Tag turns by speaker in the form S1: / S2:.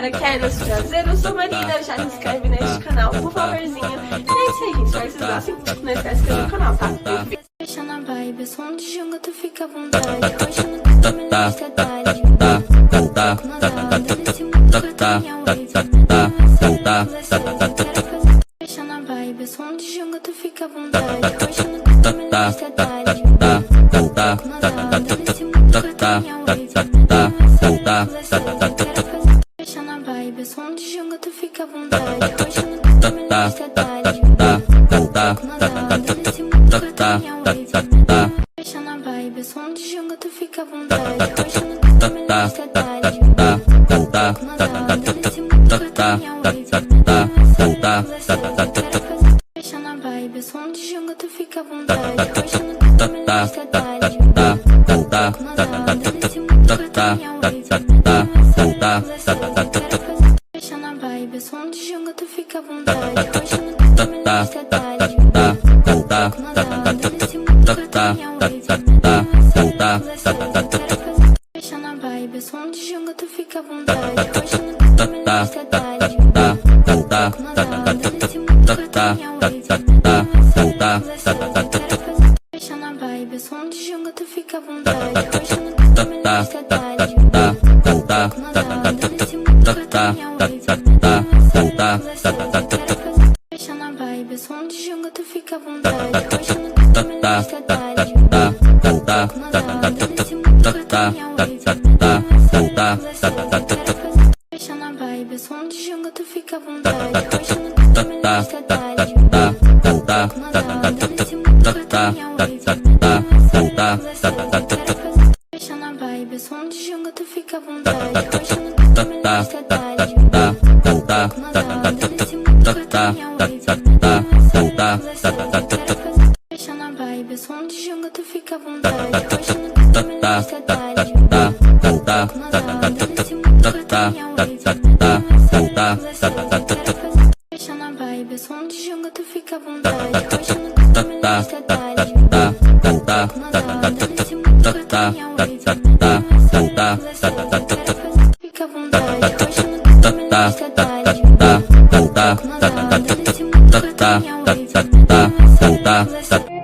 S1: galera, quer esse prazer? Eu sou Marina, já se inscreve neste canal, por favorzinho. E é isso aí, gente, espero que vocês gostem. Não esquece de se inscrever no canal, tá?
S2: Deixa na vibe, som de junga, tu fica à vontade. Deixa na vibe, som de junga, tu fica à vontade. Deixa na vibe, som de junga, tu fica à vontade. Deixa na vibe, som de junga, tu fica à vontade. Deixa na vibe, som de junga, tu fica à vontade. Deixa na vibe, som de junga, tu fica à vontade. Deixa na vibe, som de junga, tu fica à vontade. Deixa na vibe, som de junga, tu fica à vontade. Deixa na vibe, som de junga, tu fica à vontade. Deixa na vibe, som de junga, tu fica à vontade. Deixa na vibe, som de junga, tu fica à vontade. Deixa na vibe, som de junga, tu fica à vontade. Deixa na vibe, som de junga, tu fica à vontade. Fica à vontade.